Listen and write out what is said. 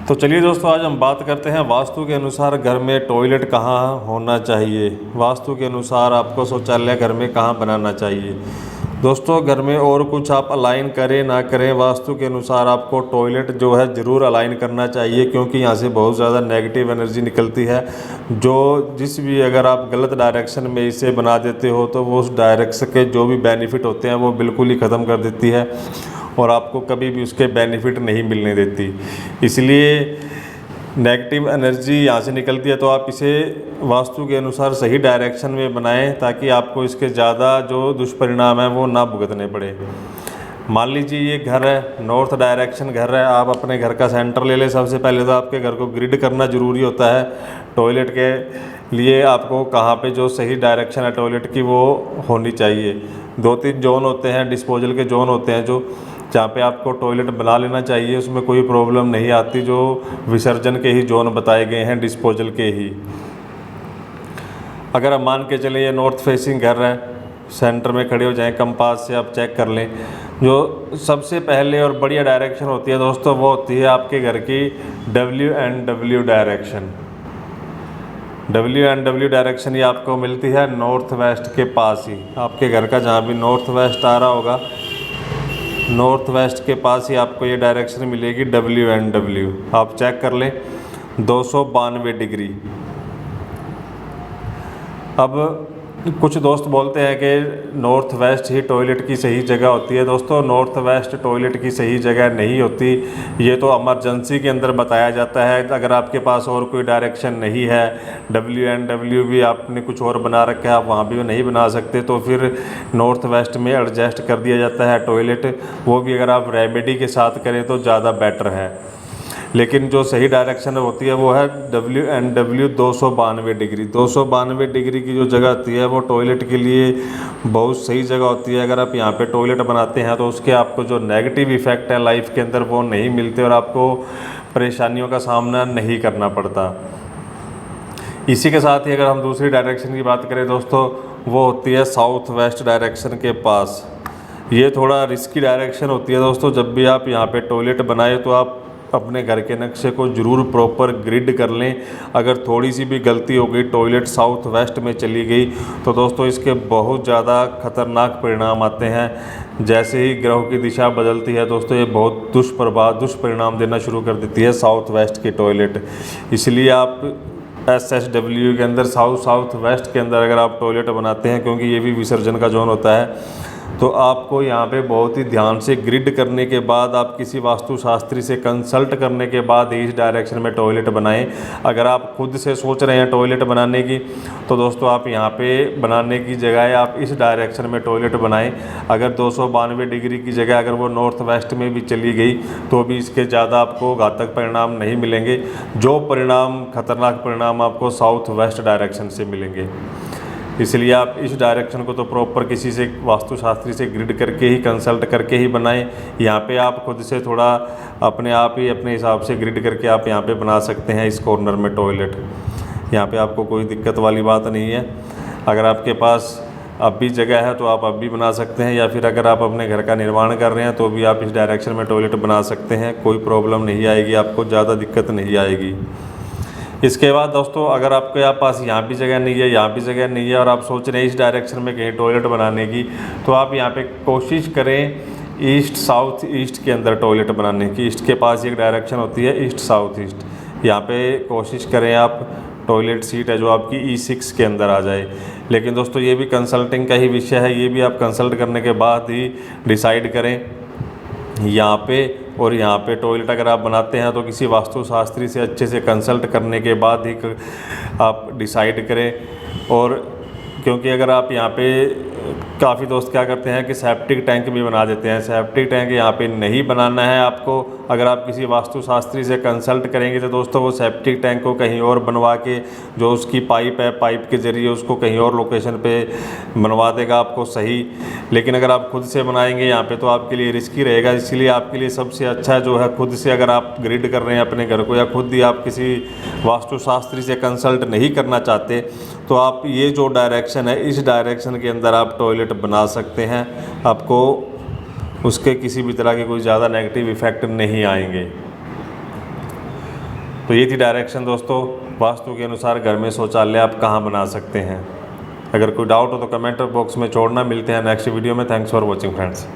तो चलिए दोस्तों, आज हम बात करते हैं वास्तु के अनुसार घर में टॉयलेट कहाँ होना चाहिए। वास्तु के अनुसार आपको शौचालय घर में कहाँ बनाना चाहिए। दोस्तों, घर में और कुछ आप अलाइन करें ना करें, वास्तु के अनुसार आपको टॉयलेट जो है ज़रूर अलाइन करना चाहिए, क्योंकि यहाँ से बहुत ज़्यादा नेगेटिव एनर्जी निकलती है। जिस भी अगर आप गलत डायरेक्शन में इसे बना देते हो तो वो उस डायरेक्शन के जो भी बेनिफिट होते हैं वो बिल्कुल ही ख़त्म कर देती है और आपको कभी भी उसके बेनिफिट नहीं मिलने देती। इसलिए नेगेटिव एनर्जी यहाँ से निकलती है तो आप इसे वास्तु के अनुसार सही डायरेक्शन में बनाएं, ताकि आपको इसके ज़्यादा जो दुष्परिणाम है वो ना भुगतने पड़े। मान लीजिए ये घर है, नॉर्थ डायरेक्शन घर है, आप अपने घर का सेंटर ले लें। सबसे पहले तो आपके घर को ग्रिड करना ज़रूरी होता है। टॉयलेट के लिए आपको कहाँ पे जो सही डायरेक्शन है टॉयलेट की वो होनी चाहिए। 2-3 जोन होते हैं, डिस्पोजल के जोन होते हैं जो जहाँ पे आपको टॉयलेट बना लेना चाहिए, उसमें कोई प्रॉब्लम नहीं आती। जो विसर्जन के ही जोन बताए गए हैं, डिस्पोजल के ही। अगर हम मान के चलें ये नॉर्थ फेसिंग घर है, सेंटर में खड़े हो जाएं, कंपास से आप चेक कर लें। जो सबसे पहले और बढ़िया डायरेक्शन होती है दोस्तों, वो होती है आपके घर की WNW डायरेक्शन। WNW डायरेक्शन ये आपको मिलती है नॉर्थ वेस्ट के पास ही। आपके घर का जहाँ भी नॉर्थ वेस्ट आ रहा होगा, नॉर्थ वेस्ट के पास ही आपको ये डायरेक्शन मिलेगी WNW। आप चेक कर लें, 292 डिग्री। अब कुछ दोस्त बोलते हैं कि नॉर्थ वेस्ट ही टॉयलेट की सही जगह होती है। दोस्तों, नॉर्थ वेस्ट टॉयलेट की सही जगह नहीं होती। ये तो इमरजेंसी के अंदर बताया जाता है। अगर आपके पास और कोई डायरेक्शन नहीं है, WNW भी आपने कुछ और बना रखा है, आप वहाँ भी नहीं बना सकते, तो फिर नॉर्थ वेस्ट में एडजस्ट कर दिया जाता है टॉयलेट। वो भी अगर आप रेमेडी के साथ करें तो ज़्यादा बेटर है। लेकिन जो सही डायरेक्शन होती है वो है WNW 292 डिग्री। 292 डिग्री की जो जगह होती है वो टॉयलेट के लिए बहुत सही जगह होती है। अगर आप यहाँ पे टॉयलेट बनाते हैं तो उसके आपको जो नेगेटिव इफ़ेक्ट है लाइफ के अंदर वो नहीं मिलते और आपको परेशानियों का सामना नहीं करना पड़ता। इसी के साथ ही अगर हम दूसरी डायरेक्शन की बात करें दोस्तों, वो होती है साउथ वेस्ट डायरेक्शन के पास। ये थोड़ा रिस्की डायरेक्शन होती है दोस्तों। जब भी आप यहाँ पे टॉयलेट बनाए तो आप अपने घर के नक्शे को ज़रूर प्रॉपर ग्रिड कर लें। अगर थोड़ी सी भी गलती हो गई, टॉयलेट साउथ वेस्ट में चली गई, तो दोस्तों इसके बहुत ज़्यादा खतरनाक परिणाम आते हैं। जैसे ही ग्रहों की दिशा बदलती है दोस्तों, ये बहुत दुष्परिणाम देना शुरू कर देती है साउथ वेस्ट की टॉयलेट। इसलिए आप SSW के अंदर साउथ वेस्ट के अंदर अगर आप टॉयलेट बनाते हैं, क्योंकि ये भी विसर्जन का जोन होता है, तो आपको यहाँ पे बहुत ही ध्यान से ग्रिड करने के बाद, आप किसी वास्तुशास्त्री से कंसल्ट करने के बाद ही इस डायरेक्शन में टॉयलेट बनाएं। अगर आप खुद से सोच रहे हैं टॉयलेट बनाने की, तो दोस्तों आप यहाँ पे बनाने की जगह आप इस डायरेक्शन में टॉयलेट बनाएं। अगर 292 डिग्री की जगह अगर वो नॉर्थ वेस्ट में भी चली गई तो भी इसके ज़्यादा आपको घातक परिणाम नहीं मिलेंगे। जो खतरनाक परिणाम आपको साउथ वेस्ट डायरेक्शन से मिलेंगे। इसलिए आप इस डायरेक्शन को तो प्रॉपर किसी से वास्तुशास्त्री से ग्रिड करके ही, कंसल्ट करके ही बनाएं। यहाँ पे आप खुद से थोड़ा अपने आप ही अपने हिसाब से ग्रिड करके आप यहाँ पे बना सकते हैं इस कॉर्नर में टॉयलेट। यहाँ पे आपको कोई दिक्कत वाली बात नहीं है। अगर आपके पास अब भी जगह है तो आप अब भी बना सकते हैं, या फिर अगर आप अपने घर का निर्माण कर रहे हैं तो भी आप इस डायरेक्शन में टॉयलेट बना सकते हैं। कोई प्रॉब्लम नहीं आएगी, आपको ज़्यादा दिक्कत नहीं आएगी। इसके बाद दोस्तों, अगर आपके पास यहाँ भी जगह नहीं है, यहाँ भी जगह नहीं है और आप सोच रहे हैं इस डायरेक्शन में कहीं टॉयलेट बनाने की, तो आप यहाँ पे कोशिश करें ईस्ट साउथ ईस्ट के अंदर टॉयलेट बनाने की। ईस्ट के पास एक डायरेक्शन होती है ईस्ट साउथ ईस्ट। यहाँ पे कोशिश करें आप टॉयलेट सीट है जो आपकी E6 के अंदर आ जाए। लेकिन दोस्तों ये भी कंसल्टिंग का ही विषय है, ये भी आप कंसल्ट करने के बाद ही डिसाइड करें। यहाँ पे और यहाँ पे टॉयलेट अगर आप बनाते हैं तो किसी वास्तुशास्त्री से अच्छे से कंसल्ट करने के बाद ही आप डिसाइड करें। और क्योंकि अगर आप यहाँ पे काफ़ी दोस्त क्या करते हैं कि सेप्टिक टैंक भी बना देते हैं। सेप्टिक टैंक यहाँ पे नहीं बनाना है आपको। अगर आप किसी वास्तुशास्त्री से कंसल्ट करेंगे तो दोस्तों वो सेप्टिक टैंक को कहीं और बनवा के, जो उसकी पाइप है, पाइप के ज़रिए उसको कहीं और लोकेशन पे बनवा देगा आपको सही। लेकिन अगर आप खुद से बनाएंगे यहाँ पे तो आपके लिए रिस्की रहेगा। इसलिए आपके लिए सबसे अच्छा जो है, खुद से अगर आप ग्रिड कर रहे हैं अपने घर को, या खुद ही आप किसी वास्तुशास्त्री से कंसल्ट नहीं करना चाहते, तो आप ये जो डायरेक्शन है इस डायरेक्शन के अंदर आप टॉयलेट बना सकते हैं। आपको उसके किसी भी तरह के कोई ज़्यादा नेगेटिव इफ़ेक्ट नहीं आएंगे। तो ये थी डायरेक्शन दोस्तों, वास्तु के अनुसार घर में शौचालय आप कहाँ बना सकते हैं। अगर कोई डाउट हो तो कमेंट बॉक्स में छोड़ना। मिलते हैं नेक्स्ट वीडियो में। Thanks for watching friends.